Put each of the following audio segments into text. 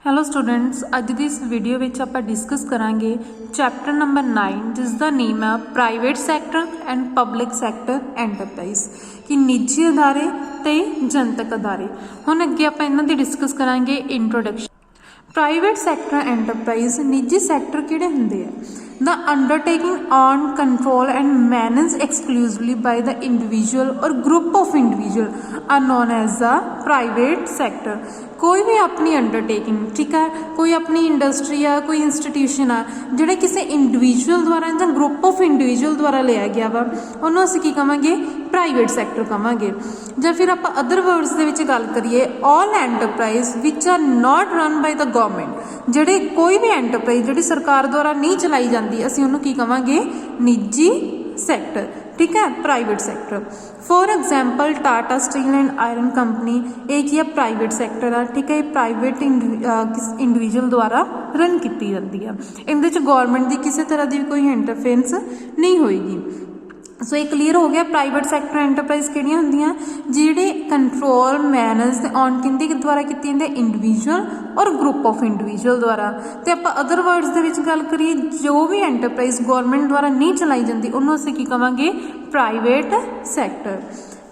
Hello students, अज की इस video में आप डिस्कस करांगे चैप्टर नंबर 9 जिसका नेम है private sector and public sector enterprise कि निजी अदारे ते जनतक अदारे। हुण अगे आप इन्हां दी डिस्कस करांगे इंट्रोडक्शन। प्राइवेट सैक्टर एंटरप्राइज निजी सैक्टर किहड़े हुंदे आ? The undertaking on control and managed exclusively by the individual or group of individual are known as the private sector। कोई भी अपनी अंडरटेकिंग, ठीक है, कोई अपनी इंडस्ट्री आ, कोई इंस्टीट्यूशन आ जिहड़ा किसी इंडिविजुअल द्वारा या ग्रुप ऑफ इंडिविजुअल द्वारा लिया गया वा उन्होंने असीं की कहांगे प्राइवेट सैक्टर कहांगे। ਜਾਂ फिर आप अदर वर्ड्स ਦੇ ਵਿੱਚ ਗੱਲ करिए all enterprise which are not run by the government, ਜਿਹੜੇ कोई भी एंटरप्राइज ਜਿਹੜੀ ਸਰਕਾਰ ਦੁਆਰਾ नहीं चलाई ਜਾਂਦੀ ਅਸੀਂ ਉਹਨੂੰ ਕੀ ਕਹਾਂਗੇ निजी सैक्टर, ठीक है, private sector. For example Tata steel and iron company एक ही प्राइवेट सैक्टर है, ठीक है, प्राइवेट इंडिविजुअल द्वारा रन की जाती है। इहदे च गवर्नमेंट की किसी तरह की कोई इंटरफेरेंस नहीं होएगी। सो ये क्लीयर हो गया प्राइवेट सैक्टर एंटरप्राइज किहड़ियां हुंदियां जिहड़े कंट्रोल मैनेज ऑन किंदे द्वारा कीती जांदी इंडिविजुअल और ग्रुप ऑफ इंडिविजुअल द्वारा। तो आप अदर वर्ड्स दे विच गल करिए जो भी एंटरप्राइज गवर्नमेंट द्वारा नहीं चलाई जाती उन्होंने असीं की कहांगे प्राइवेट सैक्टर।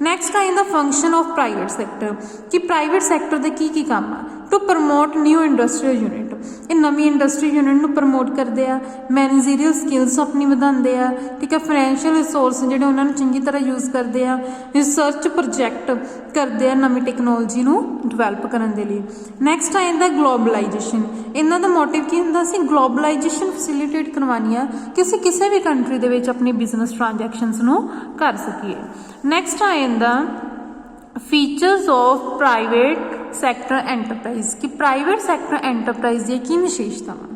नैक्सट आ जांदा फंक्शन ऑफ प्राइवेट सैक्टर कि प्राइवेट सैक्टर दे की काम आ to promote new industrial unit, ये नवी इंडस्ट्री यूनिट नूं प्रमोट करते हैं, मैनेजरियल स्किल्स अपनी वधांदे आ, ठीक है, फाइनैंशियल रिसोर्स जिहड़े उन्हां नूं चंगी तरह यूज़ करते हैं, रिसर्च प्रोजैक्ट करते हैं नवी टैक्नोलॉजी नूं डिवेलप करन दे लई। नैक्सट आ जांदा ग्लोबलाइजेशन, इन्हां दा मोटिव की हुंदा सी ग्लोबलाइजेशन फैसिलिटेट करवानी है कि असीं किसी भी कंट्री दे विच अपनी बिजनस ट्रांजैक्शनस नूं कर सकीए। नैक्सट आ जांदा features of private sector enterprise कि प्राइवेट सैक्टर एंटरप्राइज दी की विशेषतावां।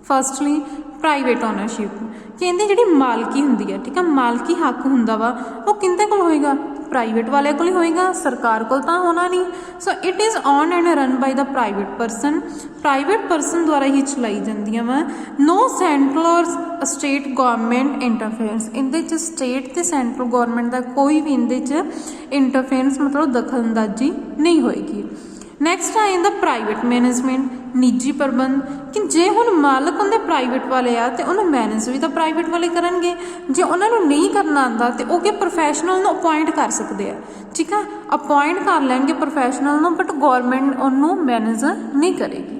फर्स्टली प्राइवेट ओनरशिप कि इहदी जिहड़ी मालकी हुंदी है, ठीक है, मालकी हक हुंदा वा वो किंदे कोल होएगा? प्राइवेट वाले कोल होएगा, सरकार कोल तां होना नहीं। So it is owned and run by the private person द्वारा ही चलाई जांदियां वा। नो सेंट्रल और स्टेट गवर्नमेंट इंटरफेरेंस, इहदे च स्टेट ते सेंट्रल गवर्नमेंट का कोई भी इहदे च इंटरफेरेंस मतलब दखलअंदाजी नहीं होएगी। नैक्सट आ जांदा प्राइवेट मैनेजमेंट निजी प्रबंध कि जे हुण मालक उहदे प्राइवेट वाले आ ते उहनूं मैनेज भी तो प्राइवेट वाले करनगे, जे उन्हां नूं नहीं करना आंदा ते ओह कि प्रोफैशनल नूं अपॉइंट कर सकदे आ, ठीक है, अपॉइंट कर लैणगे प्रोफैशनल नूं बट गवर्नमेंट उहनूं मैनेज नहीं करेगी।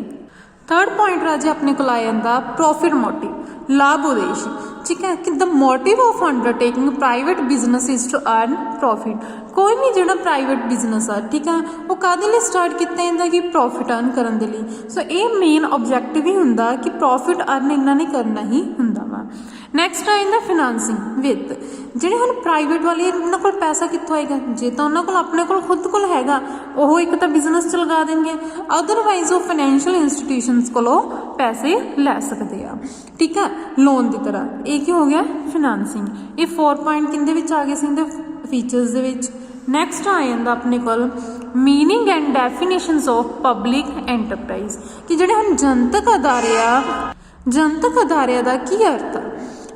थर्ड पॉइंट राजे अपने को आ जांदा प्रॉफिट मोटिव, लाभ उद्देश्य, ठीक है, कि the motive of undertaking private business is to earn profit. कोई भी जो प्राइवेट बिजनेस है, ठीक है, वो काहदे लई स्टार्ट किया जाता कि प्रॉफिट अर्न करने के लिए। सो ये मेन ऑब्जैक्टिव ही हुंदा कि प्रॉफिट अर्न इन्हां ने करना ही हुंदा वा। नैक्सट आ जांदा फिनांसिंग वित्त, जिहड़े हुण प्राइवेट वाले इन्हां कोल पैसा कित्थों आएगा? जे तो उन्हां कोल अपने कोल खुद कोल हैगा ओह एक तो बिजनेस च लगा देंगे, अदरवाइज वो फाइनैंशियल इंस्टीट्यूशनस कोलों पैसे लै सकते हैं, ठीक है, लोन की तरह। एक ही हो गया फिनांसिंग। ये 4 पॉइंट किंदे विच आ गए सी फीचर्स दे विच। नैक्सट आ जांदा अपने कोल meaning and definitions of public enterprise कि जिहड़े हुण जनतक अदारे आ, जनतक अदारियां दा की अर्थ आ?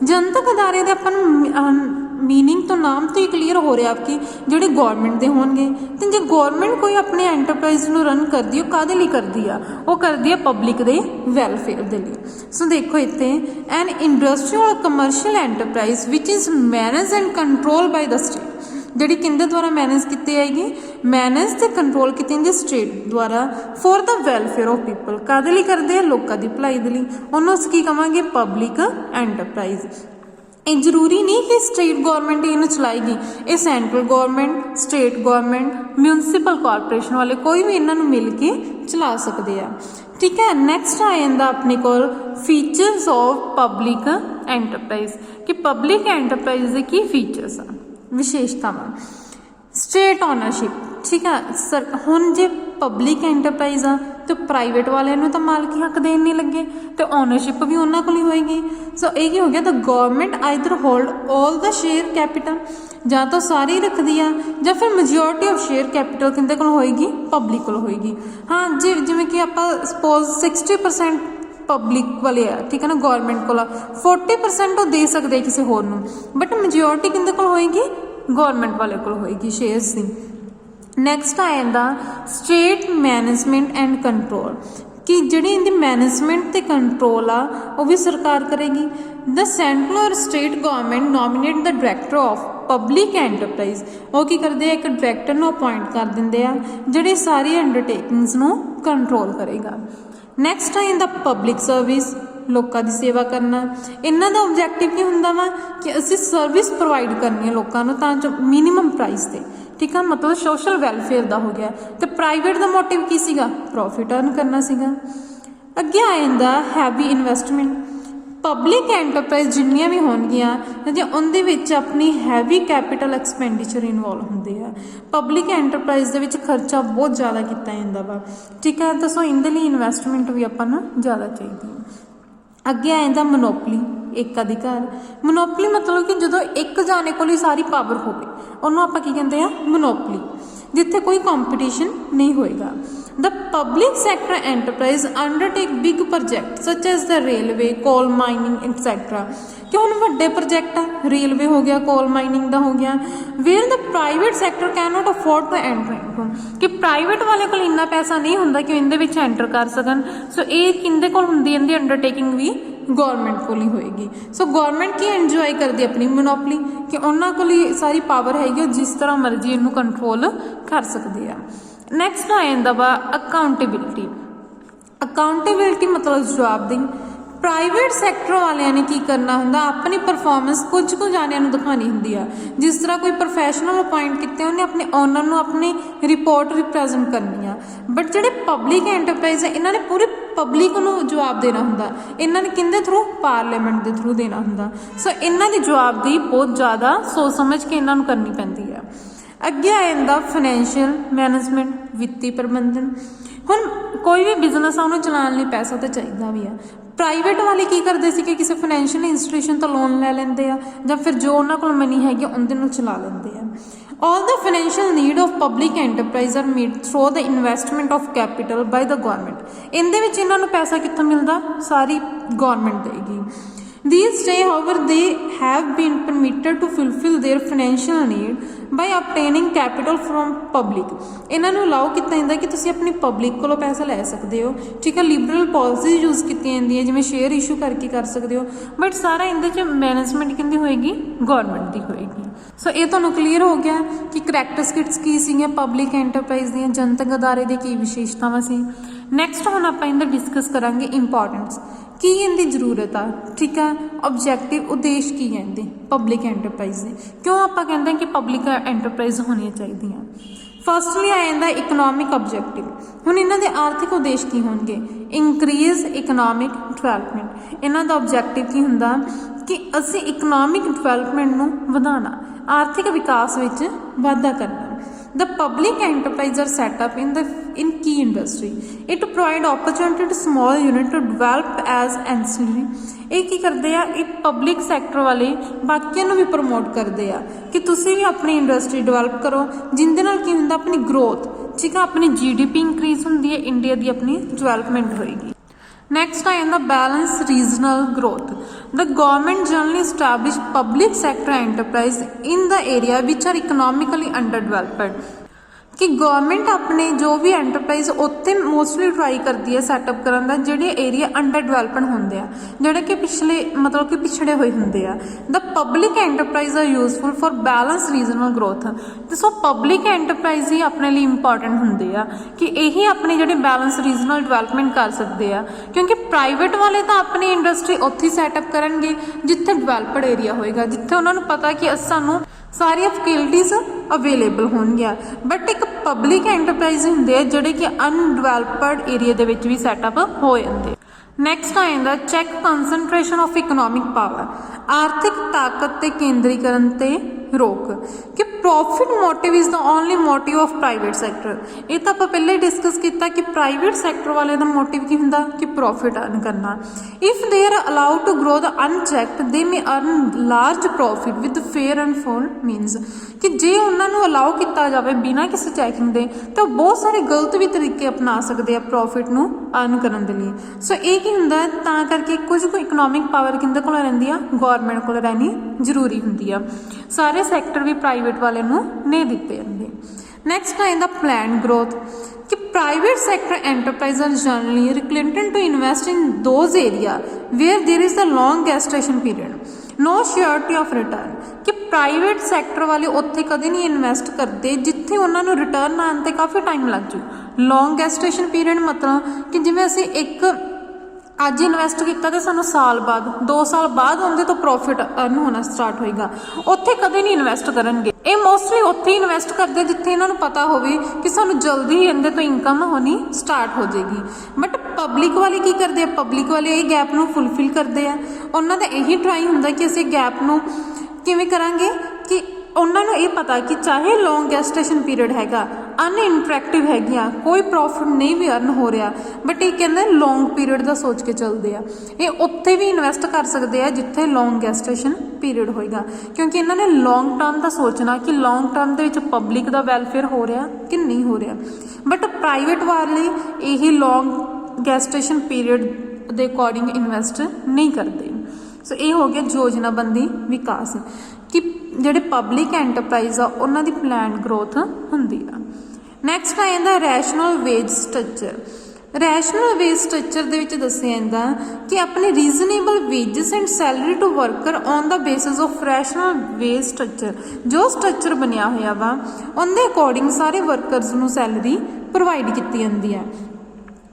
जनतक अदारे दे अपन मीनिंग तो नाम तो ही क्लीयर हो रहा आपकी जोड़े गवर्नमेंट के होंगे। तो जो गवर्नमेंट कोई अपने एंटरप्राइज में रन करती है काहदे लई करती है? वो करती है पब्लिक के वैलफेयर के लिए। सो देखो इत्थे एन इंडस्ट्रीयल और commercial enterprise which is manage and control by the state, जिहड़ी किंदे द्वारा मैनेज की आएगी? मैनेज ते कंट्रोल की जाती स्टेट द्वारा for the welfare of people. काहदे लई करदे आ? लोकां दी भलाई दे लई। उहनूं असीं की कहांगे पब्लिक एंटरप्राइज। ये जरूरी नहीं कि स्टेट गवर्नमेंट इन्हें चलाएगी, ये central government, state government, municipal corporation वाले कोई भी इन्हों मिल के चला सकते हैं, ठीक है। नैक्सट आ जांदा अपने कोल फीचर्स ऑफ पब्लिक एंटरप्राइज कि पब्लिक एंटरप्राइज के की फीचर्स आ विशेषतावां। स्टेट ओनरशिप, ठीक है, सर हुण जे पब्लिक एंटरप्राइज आ तो प्राइवेट वाले तो मालकी हक देन नहीं लगे तो ओनरशिप भी उन्होंने को ही होएगी। सो ये हो गया the government either hold all the share capital, ਜਾਂ तो सारी रखती है ਜਾਂ फिर मेजोरिटी ऑफ शेयर कैपिटल किंदे कोल होएगी? पब्लिक कोल होएगी। हाँ जी, जिवें कि आप सपोज 60% पब्लिक वाले आ, ठीक है ना, गवर्नमेंट को 40% वो दे सकते किसी होर नूं, बट मेजोरिटी किंदे कोल होएगी? गवर्नमेंट वाले कोल होएगी शेयर्स दी। नैक्सट आ जांदा स्टेट मैनेजमेंट एंड कंट्रोल कि जिहड़ी इहदी मैनेजमेंट ते कंट्रोल आ वो भी सरकार करेगी। द सेंट्रल और state government nominate the director of public enterprise, वो की करते हैं, एक डायरैक्टर नूं अपॉइंट कर दिंदे आ जिहड़ी सारी अंडरटेकिंग्स नूं कंट्रोल करेगा। नैक्सट आ इंदा पब्लिक सर्विस, लोगों की सेवा करना। इन्हां दा ऑब्जैक्टिव की हुंदा वा कि असीं सर्विस प्रोवाइड करनी है लोगों नूं तां जो मिनीमम प्राइस ते, ठीक है, मतलब सोशल वैलफेयर का हो गया। तो प्राइवेट का मोटिव की सीगा, प्रॉफिट अर्न करना सीगा। अगे आ जांदा हैवी इन्वेस्टमेंट। पब्लिक एंटरप्राइज जिन्नियां भी होणगियां जे उहदे विच अपनी हैवी कैपिटल एक्सपेंडिचर इनवॉल्व हुंदे आ। पब्लिक एंटरप्राइज दे विच खर्चा बहुत ज़्यादा किया जाता वा, ठीक है। तो सो इहदे लई इन्वेस्टमेंट भी आपां नूं ज़्यादा चाहिए। अगे आ जांदा मोनोपली, एक अधिकार। मोनोपली मतलब कि जो एक जाने को सारी पावर होवे उन्होंने आपां की कहते हैं मोनोपली, जिथे कोई कॉम्पीटिशन नहीं होएगा। The public sector enterprise undertake big project such as the railway, coal mining etcetera. कि हुण वड्डे प्रोजेक्ट आ, रेलवे हो गया, कोल माइनिंग का हो गया, where the private sector can not afford to enter into, कि प्राइवेट वाले को इन्ना पैसा नहीं हुंदा कि इहदे विच एंटर कर सकन। सो ये किंदे कोल हुंदी, इहदी अंडरटेकिंग भी गौरमेंट को ही होएगी। सो गौरमेंट की एंजॉय करती अपनी मोनोपली कि उन्होंने को सारी पावर हैगी, जिस तरह मर्जी इनू कंट्रोल कर सकते हैं। नैक्सट आ जांदा वा अकाउंटेबिलिटी। अकाउंटेबिलिटी मतलब जवाबदेही। प्राइवेट सैक्टर वालियां ने की करना हुंदा, अपनी परफॉर्मेंस कुछ जानियां नूं दिखानी हुंदी आ। जिस तरह कोई प्रोफैशनल अपॉइंट किते उन्हें अपने ओनर नूं अपनी रिपोर्ट रिप्रैजेंट करनी आ। बट जिहड़े पब्लिक एंटरप्राइज है इन्हां ने पूरी पब्लिक नूं जवाब देना हुंदा, इन्हां ने किंदे थ्रू, पार्लीमेंट के थ्रू देना हुंदा। सो इन्हां दी जवाबदेही बहुत ज़्यादा सोच समझ के इन्हां नूं करनी पैंदी है। अगे आ जांदा फाइनैंशियल मैनेजमेंट, वित्ती प्रबंधन। हुण कोई भी बिजनेस आ उन्हें चलाने लई पैसा तो चाहिए भी है। प्राइवेट वाले की करते सी कि किसी फाइनैंशियल इंस्टीट्यूशन तो लोन लै लेंदे आ, जां फिर जो उन्हां कोल मनी हैगी उहदे नाल चला लेंदे आ। All the financial need of public enterprise are met through the investment of capital by the government. इनदे विच इन्हां नूं पैसा कित्थों मिलदा, सारी गवर्नमेंट देगी। These days, however, they have been permitted to fulfill their financial need by obtaining capital from public. इन्हां नूं allow किया जाता कि तुसीं अपनी पब्लिक कोलों पैसा लै सकते हो, ठीक है। लिबरल पॉलिसी यूज़ की जाती है, जिवें शेयर इशू करके कर सकते हो, बट सारा इहदे च मैनेजमेंट किहदी होएगी, गवर्नमेंट की होएगी। सो ये तुहानूं क्लीयर हो गया कि करैक्टरिस्टिक्स की सीगीआं पब्लिक एंटरप्राइज दीआं, जनतक अदारे दी की विशेषतावां सी। नैक्सट हुण आपां इहदा डिस्कस करांगे इंपॉर्टेंस, की इनकी जरूरत आ, ठीक है। ऑब्जैक्टिव, उद्देश्य की है इनके पब्लिक एंटरप्राइज के, क्यों आप कहते हैं कि पब्लिक एंटरप्राइज होनी चाहिए। फर्स्टली आ जाता इकनॉमिक ऑब्जैक्टिव। हुण इन्हां दे आर्थिक उद्देश्य की होणगे, इंक्रीज इकनॉमिक डिवेलपमेंट। इन्हां दा ऑब्जैक्टिव की हुंदा कि असीं इकनॉमिक डिवेलपमेंट नूं वधाउणा, आर्थिक विकास विच वाधा करना। The public enterprises are set up in key industry. It provide opportunity to small unit to develop as ancillary. ਇਹ ਕੀ ਕਰਦੇ ਆ, ਇਹ ਪਬਲਿਕ ਸੈਕਟਰ ਵਾਲੇ ਬਾਕੀਆਂ ਨੂੰ ਵੀ ਪ੍ਰਮੋਟ ਕਰਦੇ ਆ ਕਿ ਤੁਸੀਂ ਵੀ ਆਪਣੀ ਇੰਡਸਟਰੀ ਡਿਵੈਲਪ ਕਰੋ, ਜਿੰਦੇ ਨਾਲ ਕੀ ਹੁੰਦਾ, ਆਪਣੀ ਗਰੋਥ, ਠੀਕ ਆ, ਆਪਣੀ GDP ਇੰਕਰੀਜ਼ ਹੁੰਦੀ ਹੈ, ਇੰਡੀਆ ਦੀ ਆਪਣੀ ਡਿਵੈਲਪਮੈਂਟ ਹੋਏਗੀ। Next I am the balanced regional growth. The government generally establish public sector enterprise in the area which are economically underdeveloped. कि गवर्नमेंट अपने जो भी एंटरप्राइज उत्ते मोस्टली ट्राई करती है सैटअप करन दा जेहड़े एरिया अंडर डिवेलपड होंदे आ, जेहड़े कि पिछले मतलब कि पिछड़े हुए होंदे आ। The public enterprise are useful for balance regional growth. तो सो पब्लिक एंटरप्राइज ही अपने लिए इंपॉर्टेंट होंदे आ कि यही अपनी जेहड़ी बैलेंस रीजनल डिवेलपमेंट कर सकते हैं, क्योंकि प्राइवेट वाले तो अपनी इंडस्ट्री उत्थे सैटअप करनगे जिथे डिवेलपड एरिया होएगा, जिथे उन्होंने पता कि सानू सारिया फैसिलिटीज़ अवेलेबल होणगियां। बट एक पब्लिक एंटरप्राइज होंदे जिहड़े कि अनडिवेलपड एरिया दे विच भी सैटअप हो जांदे। नैक्सट आ जांदा check concentration of economic power, आर्थिक ताकत ते केंद्रीकरण ते रोक, कि profit motive is the only motive of private sector. ये तो आप पहले डिस्कस किया कि प्राइवेट सैक्टर वाले का मोटिव की होंदा कि प्रॉफिट अर्न करना। If they are allowed to grow the unchecked they may earn large profit with fair and foul means, कि जे उन्होंने अलाउ किया जाए बिना किसी चैकिंग के तो बहुत सारे गलत भी तरीके अपना सकते हैं प्रॉफिट नूं अर्न करने के लिए। सो ये की होंदा तां करके कुछ इकनॉमिक पावर किंदे कोल रहिंदी आ, गौरमेंट कोल रहनी जरूरी होंदी आ। सारे सैक्टर भी प्राइवेट वाले नूं नहीं दिते जांदे। Next ਆ ਜਾਂਦਾ planned growth कि private sector enterprises are generally reluctant to invest in those area where there is a long gestation period, no surety of return कि प्राइवेट सैक्टर वाले उत्थे कदे नहीं इन्वेस्ट करते जिथे उन्होंने रिटर्न आने ते काफ़ी टाइम लग जू। लॉन्ग गैस्टेशन पीरियड मतलब कि जिवें असीं एक अज इन्वेस्ट किया तो सानू साल बाद 2 साल बाद उनके तो प्रॉफिट अर्न होना स्टार्ट होएगा, उत्थे कदे नहीं इन्वेस्ट करेंगे। ये मोस्टली उत्थे इन्वेस्ट करते जिथे इन्होंने पता होवे कि सानू जल्दी ही इनके तो इनकम होनी स्टार्ट हो जाएगी। बट पब्लिक वाले की करते हैं, पब्लिक वाले ये गैप नू फुलफिल करते हैं। उन्होंने यही ट्राई होंदा कि असीं गैप नू किवें करांगे कि उन्होंने ये पता कि चाहे लॉन्ग गैस्टेशन पीरियड हैगा, अनइंटरैक्टिव हैगियां, कोई प्रॉफिट नहीं भी अर्न हो रहा, बट ये कहते लॉन्ग पीरियड का सोच के चलते हैं। ये उत्थे भी इन्वेस्ट कर सकते हैं जिथे लॉन्ग गैस्टेशन पीरियड होएगा, क्योंकि इन्होंने लॉन्ग टर्म का सोचना कि लॉन्ग टर्म के पब्लिक का वैलफेयर हो रहा कि नहीं हो रहा। बट प्राइवेट वाले यही लॉन्ग गैस्टेशन पीरियड के अकॉर्डिंग इन्वेस्ट नहीं करते। सो ये हो गया योजनाबंदी विकास कि ਜਿਹੜੇ पब्लिक एंटरप्राइज आ उन्हां दी प्लान ग्रोथ हुंदी आ। नैक्सट आ जांदा rational wage structure. Rational wage structure दे विच दस्सिया जांदा कि अपने reasonable wages and salary to worker on the basis of rational wage structure, जो स्ट्रक्चर बनिया होया वा उनके अकॉर्डिंग सारे वर्करस नूं सैलरी प्रोवाइड की जाती है।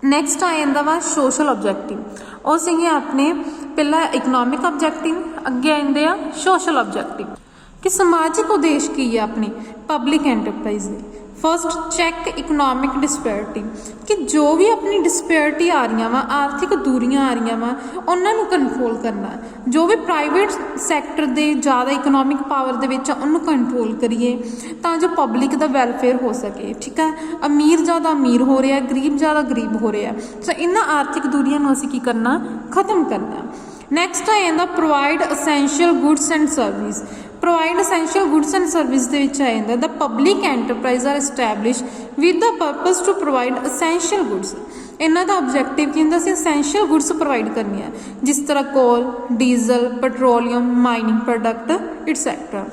नैक्सट आ जांदा वा सोशल ऑब्जैक्टिव, वो सीगे अपने पहला इकनॉमिक ऑब्जैक्टिव, अगे आंदे आ सोशल ऑब्जैक्टिव कि समाजिक उद्देश्य की है अपनी पब्लिक एंटरप्राइज दे। फर्स्ट चैक इकनॉमिक डिस्पैरिटी कि जो भी अपनी डिस्पैरिटी आ रही वा, आर्थिक दूरियां आ रही वा, उन्होंने कंट्रोल करना। जो भी प्राइवेट सैक्टर दे ज़्यादा इकनॉमिक पावर दे विच उन्होंने कंट्रोल करिए तो जो पब्लिक का वैलफेयर हो सके। ठीक है, अमीर ज़्यादा अमीर हो रहा, गरीब ज़्यादा गरीब हो रहा, सो इन्हां आर्थिक दूरियां नूं असीं की करना, खत्म करना। नैक्सट आ जांदा provide essential goods and service. Provide essential goods and service दे विच आ जांदा the public enterprise are establish with the purpose to provide essential goods. इन्हां दा ऑब्जैक्टिव की हुंदा सी असैंशियल गुड्स प्रोवाइड करनी है, जिस तरह coal, diesel, petroleum, mining product etcetera.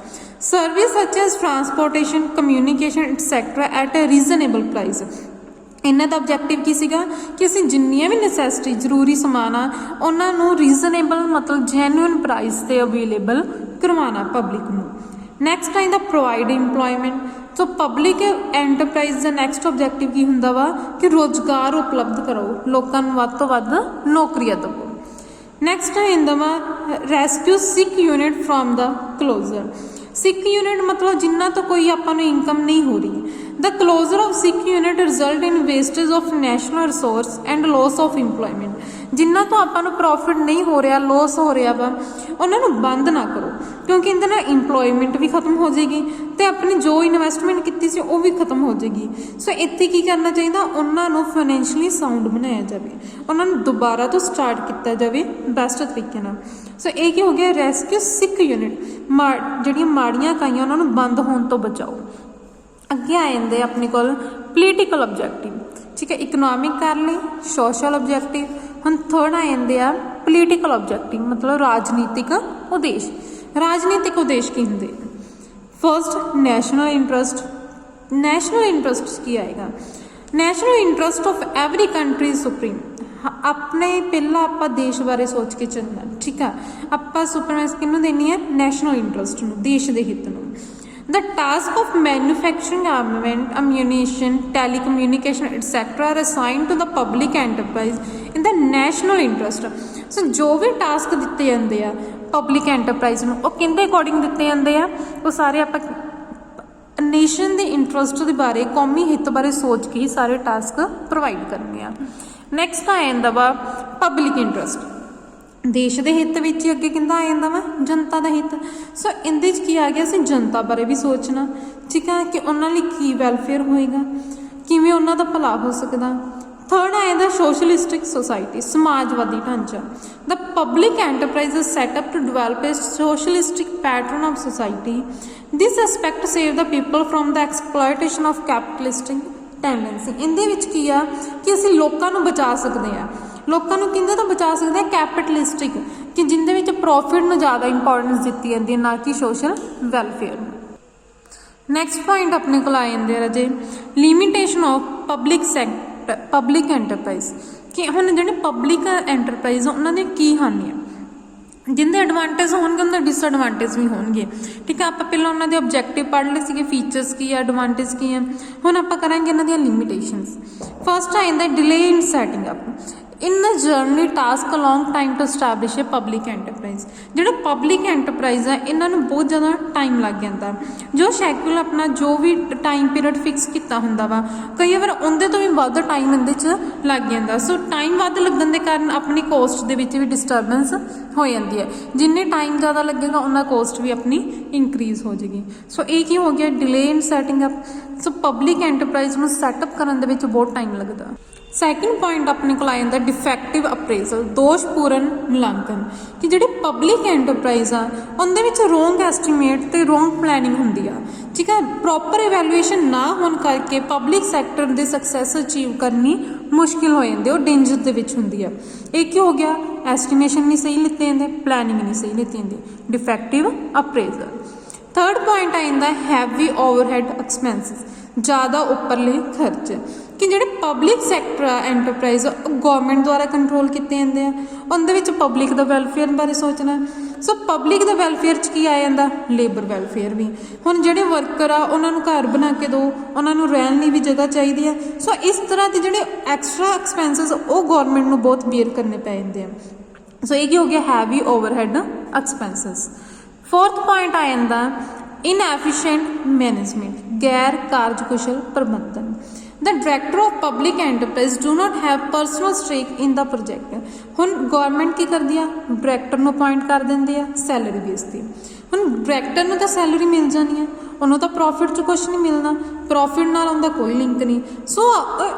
Service such as transportation, communication etcetera at a reasonable price. इन्हां दा ऑब्जैक्टिव की सीगा कि असीं जिन्नियां भी नसैसिटी जरूरी समान आ उन्हां नूं रीजनेबल मतलब जैन्युइन प्राइस ते अवेलेबल करवाना पब्लिक नूं। नैक्सट आइंदा प्रोवाइड इंप्लॉयमेंट। तो पब्लिक एंटरप्राइज का नैक्सट ऑब्जैक्टिव की हुंदा वा कि रोजगार उपलब्ध करो, लोकां नूं वध तों वध नौकरियां दवो। नैक्सट आइंदा वा rescue sick unit from the closure. Sick unit मतलब जिन्ना तो कोई आपां नूं इनकम नहीं हो रही। The closure of sick unit result in wastage of national resource and loss of employment. जिन्ना तो आपां नूं प्रॉफिट नहीं हो रहा, लॉस हो रहा वा, उन्होंने बंद ना करो, क्योंकि इहदे नाल इंप्लॉयमेंट भी खत्म हो जाएगी तो अपनी जो इन्वेस्टमेंट की सी वो भी खत्म हो जाएगी। सो इत्थे की करना चाहिए, उन्होंने फाइनैंशियली साउंड बनाया जाए, उन्होंने दोबारा तो स्टार्ट किया जाए बेस्ट तरीके नाल। सो ये की हो गया रेस्क्यू सिक यूनिट, जिहड़ियां माड़ियां इकाइयां उन्होंने बंद होने तो बचाओ। अगे आ जाते अपने को पोलीटिकल ऑब्जैक्टिव। ठीक है, इकनॉमिक कर ली, सोशल ऑब्जैक्टिव, हम थर्ड आ जाते हैं पोलीटिकल ऑब्जैक्टिव मतलब राजनीतिक उद्देश्य। राजनीतिक उद्देश्य की होंगे first national interest. National interest की आएगा, national interest of every country supreme. अपने पहला आप देश बारे सोच के चलना। ठीक है, आप सुप्रीमेंस किनू देनी है, नैशनल इंटरस्ट नूं, देश के हित नूं। The task of manufacturing armament, ammunition, telecommunication, etc. are assigned to the public enterprise in the national interest. So जो भी टास्क दिते जाते हैं पब्लिक एंटरप्राइज नूं वो किंदे अकॉर्डिंग दिते जाते हैं, वो सारे आप नेशन के इंटरस्ट के बारे, कौमी हित बारे सोच के ही सारे टास्क प्रोवाइड करने हैं। नैक्सट आ जांदा वा पब्लिक इंटरस्ट। देश के हित में ही अगे किंदा आ जांदा वा जनता का हित। सो इहदे च की आ गया असीं जनता बारे भी सोचना। ठीक है, कि उन्हां लई की वैलफेयर होएगा, किवें उन्हां दा भला हो सकदा। थर्ड आ जांदा सोशलिस्टिक सोसाइटी, समाजवादी ढांचा। The public enterprise is setup to develop a socialistic pattern of society. This aspect save the people from the exploitation of capitalistic tendency. इहदे विच की आ कि असीं लोकां नूं बचा सकदे आ, लोगों को किंदे तो बचा सकते हैं कैपिटलिस्टिक, कि जिंदे विच प्रॉफिट नूं ज़्यादा इंपॉर्टेंस दी जाती है ना कि सोशल वैलफेयर। ਨੈਕਸਟ ਪੁਆਇੰਟ ਆਪਣੇ ਕੋਲ ਆ ਜਾਂਦੇ ਆ ਰਾਜੇ, ਲਿਮਿਟੇਸ਼ਨ ਆਫ ਪਬਲਿਕ ਐਂਟਰਪ੍ਰਾਈਜ਼, ਕਿ ਹੁਣ ਜਿਹੜੇ ਪਬਲਿਕ ਐਂਟਰਪ੍ਰਾਈਜ਼ ਆ ਉਹਨਾਂ ਦੀਆਂ ਕੀ ਹਾਨੀਆਂ, ਜਿੰਦੇ ਐਡਵਾਂਟੇਜ ਹੋਣਗੇ ਉਹਨਾਂ ਦੇ ਡਿਸਐਡਵਾਂਟੇਜ ਵੀ ਹੋਣਗੇ। ਠੀਕ ਆ, ਆਪਾਂ ਪਹਿਲਾਂ ਉਹਨਾਂ ਦੇ ਆਬਜੈਕਟਿਵ ਪੜ੍ਹ ਲਏ ਸੀਗੇ, ਫੀਚਰਸ ਕੀ ਆ, ਐਡਵਾਂਟੇਜ ਕੀ ਆ। ਹੁਣ ਆਪਾਂ ਕਰਾਂਗੇ ਇਹਨਾਂ ਦੀਆਂ ਲਿਮਿਟੇਸ਼ਨਸ। ਫਸਟ ਆ ਜਾਂਦਾ delay in setting up in the generally ਟਾਸਕ a long time to establish a public enterprise. ਜਿਹੜਾ ਪਬਲਿਕ ਐਂਟਰਪ੍ਰਾਈਜ਼ ਆ ਇਹਨਾਂ ਨੂੰ ਬਹੁਤ ਜ਼ਿਆਦਾ ਟਾਈਮ ਲੱਗ ਜਾਂਦਾ, ਜੋ ਸ਼ੈਡਿਊਲ ਆਪਣਾ ਜੋ ਵੀ ਟਾਈਮ ਪੀਰੀਅਡ ਫਿਕਸ ਕੀਤਾ ਹੁੰਦਾ ਵਾ, ਕਈ ਵਾਰ ਉਹਦੇ ਤੋਂ ਵੀ ਵੱਧ ਟਾਈਮ ਇਹਦੇ 'ਚ ਲੱਗ ਜਾਂਦਾ। ਸੋ ਟਾਈਮ ਵੱਧ ਲੱਗਣ ਦੇ ਕਾਰਨ ਆਪਣੀ ਕੋਸਟ ਦੇ ਵਿੱਚ ਵੀ ਡਿਸਟਰਬੈਂਸ ਹੋ ਜਾਂਦੀ ਹੈ। ਜਿੰਨੇ ਟਾਈਮ ਜ਼ਿਆਦਾ ਲੱਗੇਗਾ ਉਹਨਾਂ ਕੋਸਟ ਵੀ ਆਪਣੀ ਇੰਕਰੀਜ਼ ਹੋ ਜਾਏਗੀ। ਸੋ ਇਹ ਕੀ ਹੋ ਗਿਆ, delay in setting up. So public enterprise ਨੂੰ ਸੈਟਅਪ ਕਰਨ ਦੇ ਵਿੱਚ ਬਹੁਤ ਟਾਈਮ ਲੱਗਦਾ। ਸੈਕਿੰਡ ਪੁਆਇੰਟ ਆਪਣੇ ਕੋਲ ਆ ਜਾਂਦਾ ਡਿਫੈਕਟਿਵ ਅਪਰੇਜ਼ਲ, ਦੋਸ਼ਪੂਰਨ ਮੁਲਾਂਕਣ, ਕਿ ਜਿਹੜੀ ਪਬਲਿਕ ਐਂਟਰਪ੍ਰਾਈਜ਼ ਆ ਉਹਦੇ ਵਿੱਚ ਰੋਂਗ ਐਸਟੀਮੇਟ ਤੇ ਰੋਂਗ ਪਲੈਨਿੰਗ ਹੁੰਦੀ ਆ। ਠੀਕ ਹੈ, ਪ੍ਰੋਪਰ ਇਵੈਲੂਏਸ਼ਨ ਨਾ ਹੋਣ ਕਰਕੇ ਪਬਲਿਕ ਸੈਕਟਰ ਦੇ ਸਕਸੈਸ ਅਚੀਵ ਕਰਨੀ ਮੁਸ਼ਕਿਲ ਹੋ ਜਾਂਦੀ, ਉਹ ਡੇਂਜਰ ਦੇ ਵਿੱਚ ਹੁੰਦੀ ਆ। ਇਹ ਕੀ ਹੋ ਗਿਆ, ਐਸਟੀਮੇਸ਼ਨ ਨਹੀਂ ਸਹੀ ਲਿੱਤੇ ਜਾਂਦੇ, ਪਲੈਨਿੰਗ ਨਹੀਂ ਸਹੀ ਲਿੱਤੀ ਜਾਂਦੀ, ਡਿਫੈਕਟਿਵ ਅਪਰੇਜ਼ਲ। ਥਰਡ ਪੁਆਇੰਟ ਆ ਜਾਂਦਾ ਹੈਵੀ ਓਵਰਹੈਡ ਐਕਸਪੈਂਸਿਸ, ਜ਼ਿਆਦਾ ਉੱਪਰਲੇ ਖਰਚ, ਕਿ ਜਿਹੜੇ ਪਬਲਿਕ ਸੈਕਟਰ ਆ ਐਂਟਰਪ੍ਰਾਈਜ਼ ਗੌਰਮੈਂਟ ਦੁਆਰਾ ਕੰਟਰੋਲ ਕੀਤੇ ਜਾਂਦੇ ਆ, ਉਹਦੇ ਵਿੱਚ ਪਬਲਿਕ ਦਾ ਵੈਲਫੇਅਰ ਬਾਰੇ ਸੋਚਣਾ। ਸੋ ਪਬਲਿਕ ਦਾ ਵੈਲਫੇਅਰ 'ਚ ਕੀ ਆ ਜਾਂਦਾ, ਲੇਬਰ ਵੈਲਫੇਅਰ ਵੀ। ਹੁਣ ਜਿਹੜੇ ਵਰਕਰ ਆ ਉਹਨਾਂ ਨੂੰ ਘਰ ਬਣਾ ਕੇ ਦਿਓ, ਉਹਨਾਂ ਨੂੰ ਰਹਿਣ ਲਈ ਵੀ ਜਗ੍ਹਾ ਚਾਹੀਦੀ ਹੈ। ਸੋ ਇਸ ਤਰ੍ਹਾਂ ਦੇ ਜਿਹੜੇ ਐਕਸਟਰਾ ਐਕਸਪੈਂਸਿਸ ਉਹ ਗੌਰਮੈਂਟ ਨੂੰ ਬਹੁਤ ਬੀਅਰ ਕਰਨੇ ਪੈ ਜਾਂਦੇ ਆ। ਸੋ ਇਹ ਕੀ ਹੋ ਗਿਆ, heavy overhead expenses. Fourth point ਆ ਜਾਂਦਾ ਇਨਐਫੀਸ਼ੀਐਂਟ ਮੈਨੇਜਮੈਂਟ, ਗੈਰ ਕਾਰਜਕੁਸ਼ਲ ਪ੍ਰਬੰਧਨ। The director of public enterprise do not have personal stake in the project। ਹੁਣ ਗੌਰਮੈਂਟ ਕੀ ਕਰਦੀ ਆ, ਡਾਇਰੈਕਟਰ ਨੂੰ ਅਪਾਇੰਟ ਕਰ ਦਿੰਦੀ ਆ ਸੈਲਰੀ ਬੇਸ 'ਤੇ। ਹੁਣ ਡਾਇਰੈਕਟਰ ਨੂੰ ਤਾਂ ਸੈਲਰੀ ਮਿਲ ਜਾਣੀ ਆ, ਉਹਨੂੰ ਤਾਂ ਪ੍ਰੋਫਿਟ 'ਚ ਕੁਛ ਨਹੀਂ ਮਿਲਣਾ, ਪ੍ਰੋਫਿਟ ਨਾਲ ਉਹਦਾ ਕੋਈ ਲਿੰਕ ਨਹੀਂ। ਸੋ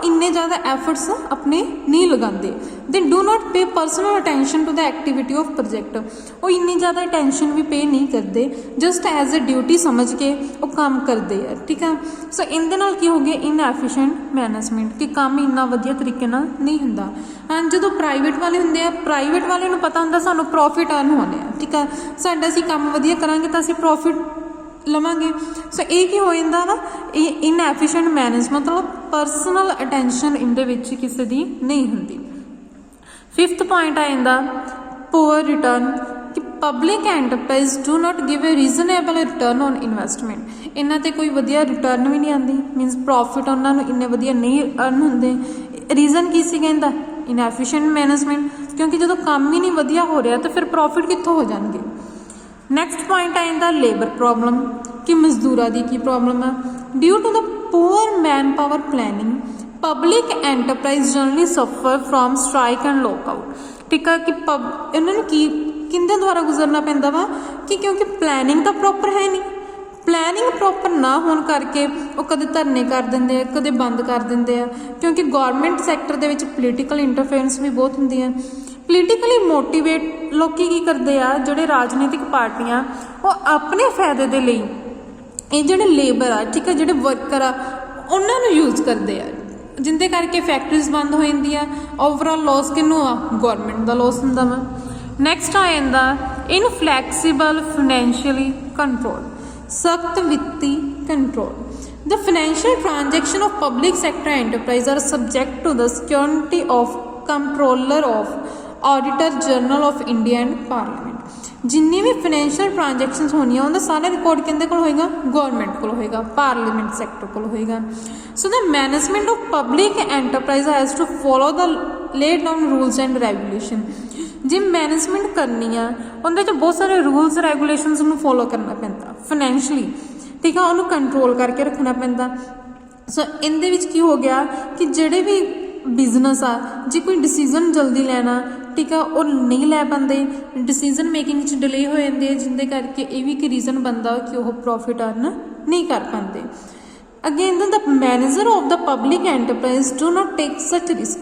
ਇੰਨੇ ਜ਼ਿਆਦਾ ਐਫਰਟਸ ਆਪਣੇ ਨਹੀਂ ਲਗਾਉਂਦੇ। They do not pay personal attention to the activity of project, ਉਹ ਇੰਨੀ ਜ਼ਿਆਦਾ ਅਟੈਂਸ਼ਨ ਵੀ ਪੇ ਨਹੀਂ ਕਰਦੇ, ਜਸਟ ਐਜ਼ ਅ ਡਿਊਟੀ ਸਮਝ ਕੇ ਉਹ ਕੰਮ ਕਰਦੇ ਆ। ਠੀਕ ਆ, ਸੋ ਇਹਦੇ ਨਾਲ ਕੀ ਹੋ ਗਿਆ, ਇਨਐਫੀਸ਼ੀਐਂਟ ਮੈਨੇਜਮੈਂਟ, ਕਿ ਕੰਮ ਇੰਨਾ ਵਧੀਆ ਤਰੀਕੇ ਨਾਲ ਨਹੀਂ ਹੁੰਦਾ। ਐਂਡ ਜਦੋਂ ਪ੍ਰਾਈਵੇਟ ਵਾਲੇ ਹੁੰਦੇ ਆ, ਪ੍ਰਾਈਵੇਟ ਵਾਲੇ ਨੂੰ ਪਤਾ ਹੁੰਦਾ ਸਾਨੂੰ ਪ੍ਰੋਫਿਟ ਅਰਨ ਹੋਣੇ ਆ। ਠੀਕ ਆ, ਸਾਡਾ ਅਸੀਂ ਕੰਮ ਵਧੀਆ ਕਰਾਂਗੇ ਤਾਂ ਅਸੀਂ ਪ੍ਰੋਫਿਟ ਲਵਾਂਗੇ। ਸੋ ਇਹ ਕੀ ਹੋ ਜਾਂਦਾ ਨਾ, ਇਹ ਇਨਐਫੀਸ਼ੀਐਂਟ ਮੈਨੇਜਮੈਂਟ, ਮਤਲਬ ਪਰਸਨਲ ਅਟੈਂਸ਼ਨ ਇਹਦੇ ਵਿੱਚ ਕਿਸੇ ਦੀ ਨਹੀਂ ਹੁੰਦੀ। ਫਿਫਥ ਪੁਆਇੰਟ ਆ ਜਾਂਦਾ ਪੂਅਰ ਰਿਟਰਨ, ਕਿ public enterprise do not give a reasonable return on investment. ਇਹਨਾਂ 'ਤੇ ਕੋਈ ਵਧੀਆ ਰਿਟਰਨ ਵੀ ਨਹੀਂ ਆਉਂਦੀ, ਮੀਨਸ ਪ੍ਰੋਫਿਟ ਉਹਨਾਂ ਨੂੰ ਇੰਨੇ ਵਧੀਆ ਨਹੀਂ ਅਰਨ ਹੁੰਦੇ। ਰੀਜ਼ਨ ਕੀ ਸੀ ਕਹਿੰਦਾ, ਇਨਐਫੀਸ਼ੀਐਂਟ ਮੈਨੇਜਮੈਂਟ, ਕਿਉਂਕਿ ਜਦੋਂ ਕੰਮ ਹੀ ਨਹੀਂ ਵਧੀਆ ਹੋ ਰਿਹਾ ਤਾਂ ਫਿਰ ਪ੍ਰੋਫਿਟ ਕਿੱਥੋਂ ਹੋ ਜਾਣਗੇ। ਨੈਕਸਟ ਪੁਆਇੰਟ ਆ ਜਾਂਦਾ ਲੇਬਰ ਪ੍ਰੋਬਲਮ, ਕਿ ਮਜ਼ਦੂਰਾਂ ਦੀ ਕੀ ਪ੍ਰੋਬਲਮ ਆ। Due to the poor man power planning public enterprise generally suffer from strike and lockout. ਠੀਕ ਆ, ਕਿ ਇਹਨਾਂ ਨੂੰ ਕੀ ਕਿਹਦੇ ਦੁਆਰਾ ਗੁਜ਼ਰਨਾ ਪੈਂਦਾ ਵਾ, ਕਿ ਕਿਉਂਕਿ ਪਲੈਨਿੰਗ ਤਾਂ ਪ੍ਰੋਪਰ ਹੈ ਨਹੀਂ। ਪਲੈਨਿੰਗ ਪ੍ਰੋਪਰ ਨਾ ਹੋਣ ਕਰਕੇ ਉਹ ਕਦੇ ਧਰਨੇ ਕਰ ਦਿੰਦੇ ਆ, ਕਦੇ ਬੰਦ ਕਰ ਦਿੰਦੇ ਆ, ਕਿਉਂਕਿ ਗੌਰਮੈਂਟ ਸੈਕਟਰ ਦੇ ਵਿੱਚ ਪੋਲੀਟੀਕਲ ਇੰਟਰਫੇਰੈਂਸ ਵੀ ਬਹੁਤ ਹੁੰਦੀ ਹੈ। ਪੋਲੀਟੀਕਲੀ ਮੋਟੀਵੇਟ ਲੋਕੀ ਕੀ ਕਰਦੇ ਆ, ਜਿਹੜੇ ਰਾਜਨੀਤਿਕ ਪਾਰਟੀਆਂ ਉਹ ਆਪਣੇ ਫਾਇਦੇ ਦੇ ਲਈ ਇਹ ਜਿਹੜੇ ਲੇਬਰ ਆ, ਠੀਕ ਆ, ਜਿਹੜੇ ਵਰਕਰ ਆ ਉਹਨਾਂ ਨੂੰ ਯੂਜ਼ ਕਰਦੇ ਆ, ਜਿੰਦੇ ਕਰਕੇ ਫੈਕਟਰੀਜ਼ ਬੰਦ ਹੋ ਜਾਂਦੀਆਂ। ਓਵਰਆਲ ਲੋਸ ਕਿਹਨੂੰ ਆ, ਗੌਰਮੈਂਟ ਦਾ ਲੋਸ ਹੁੰਦਾ ਵਾ। ਨੈਕਸਟ ਆ ਜਾਂਦਾ ਇਨਫਲੈਕਸੀਬਲ ਫਾਈਨੈਂਸ਼ੀਅਲੀ ਕੰਟਰੋਲ, ਸਖਤ ਵਿੱਤੀ control. The financial transaction of public sector enterprise are subject to the security of Comptroller of Auditor General of India and Parliament। ਜਿੰਨੀ ਵੀ ਫਾਈਨੈਂਸ਼ੀਅਲ ਟ੍ਰਾਂਜੈਕਸ਼ਨਸ ਹੋਣੀਆਂ ਉਹਦਾ ਸਾਰਾ ਰਿਕਾਰਡ ਕਿਹਦੇ ਕੋਲ ਹੋਏਗਾ, ਗੌਰਮੈਂਟ ਕੋਲ ਹੋਏਗਾ, ਪਾਰਲੀਮੈਂਟ ਸੈਕਟਰ ਕੋਲ ਹੋਏਗਾ। So the management of public enterprise has to follow the laid down rules and regulation. ਜੇ ਮੈਨੇਜਮੈਂਟ ਕਰਨੀ ਆ ਉਹਦੇ 'ਚ ਬਹੁਤ ਸਾਰੇ ਰੂਲਸ ਰੈਗੂਲੇਸ਼ਨਸ ਨੂੰ ਫੋਲੋ ਕਰਨਾ ਪੈਂਦਾ ਫਾਈਨੈਂਸ਼ਲੀ। ਠੀਕ ਆ, ਉਹਨੂੰ ਕੰਟਰੋਲ ਕਰਕੇ ਰੱਖਣਾ ਪੈਂਦਾ। ਸੋ ਇਹਦੇ ਵਿੱਚ ਕੀ ਹੋ ਗਿਆ ਕਿ ਜਿਹੜੇ ਵੀ ਬਿਜ਼ਨਸ ਆ, ਜੇ ਕੋਈ ਡਿਸੀਜ਼ਨ ਜਲਦੀ ਲੈਣਾ, ਠੀਕ ਆ, ਉਹ ਨਹੀਂ ਲੈ ਪਾਉਂਦੇ, ਡਿਸੀਜ਼ਨ ਮੇਕਿੰਗ 'ਚ ਡਿਲੇ ਹੋ ਜਾਂਦੇ, ਜਿਹਦੇ ਕਰਕੇ ਇਹ ਵੀ ਇੱਕ ਰੀਜ਼ਨ ਬਣਦਾ ਕਿ ਉਹ ਪ੍ਰੋਫਿਟ ਅਰਨ ਨਹੀਂ ਕਰ ਪਾਉਂਦੇ। Again the manager of the public enterprise do not take such risk,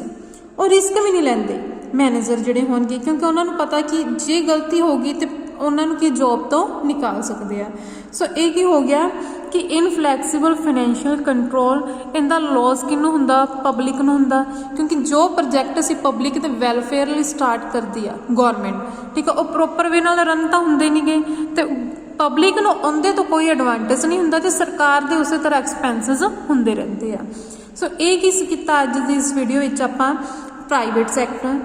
ਉਹ ਰਿਸਕ ਵੀ ਨਹੀਂ ਲੈਂਦੇ ਮੈਨੇਜਰ ਜਿਹੜੇ ਹੋਣਗੇ, ਕਿਉਂਕਿ ਉਹਨਾਂ ਨੂੰ ਪਤਾ ਕਿ ਜੇ ਗਲਤੀ ਹੋ ਗਈ ਤਾਂ ਉਹਨਾਂ ਨੂੰ ਕੀ ਜੋਬ ਤੋਂ ਨਿਕਾਲ ਸਕਦੇ ਆ। ਸੋ ਇਹ ਕੀ ਹੋ ਗਿਆ ਕਿ ਇਨਫਲੈਕਸੀਬਲ ਫਾਈਨੈਂਸ਼ੀਅਲ ਕੰਟਰੋਲ, ਇਹਦਾ ਲੋਸ ਕਿਹਨੂੰ ਹੁੰਦਾ, ਪਬਲਿਕ ਨੂੰ ਹੁੰਦਾ, ਕਿਉਂਕਿ ਜੋ ਪ੍ਰੋਜੈਕਟ ਅਸੀਂ ਪਬਲਿਕ ਦੇ ਵੈਲਫੇਅਰ ਲਈ ਸਟਾਰਟ ਕਰਦੀ ਆ ਗੌਰਮੈਂਟ, ਠੀਕ ਆ, ਉਹ ਪ੍ਰੋਪਰ ਵੇ ਨਾਲ ਰਨ ਤਾਂ ਹੁੰਦੇ ਨਹੀਂਗੇ, ਅਤੇ ਪਬਲਿਕ ਨੂੰ ਉਹਦੇ ਤੋਂ ਕੋਈ ਐਡਵਾਂਟੇਜ ਨਹੀਂ ਹੁੰਦਾ ਤੇ ਸਰਕਾਰ ਦੇ ਉਸੇ ਤਰ੍ਹਾਂ ਐਕਸਪੈਂਸਸ ਹੁੰਦੇ ਰਹਿੰਦੇ ਆ। ਸੋ ਇਹ ਕੀ ਕੀਤਾ ਅੱਜ ਦੀ ਇਸ ਵੀਡੀਓ ਵਿੱਚ ਆਪਾਂ ਪ੍ਰਾਈਵੇਟ ਸੈਕਟਰ,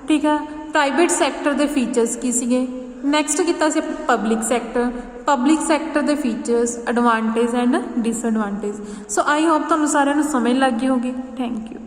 ਠੀਕ ਆ, ਪ੍ਰਾਈਵੇਟ ਸੈਕਟਰ ਦੇ ਫੀਚਰਸ ਕੀ ਸੀਗੇ। ਨੈਕਸਟ ਕੀਤਾ ਸੀ ਪਬਲਿਕ ਸੈਕਟਰ, ਪਬਲਿਕ ਸੈਕਟਰ ਦੇ features, advantage and disadvantage. So I hope ਤੁਹਾਨੂੰ ਸਾਰਿਆਂ ਨੂੰ ਸਮਝ ਲੱਗ ਗਈ ਹੋਗੀ। Thank you.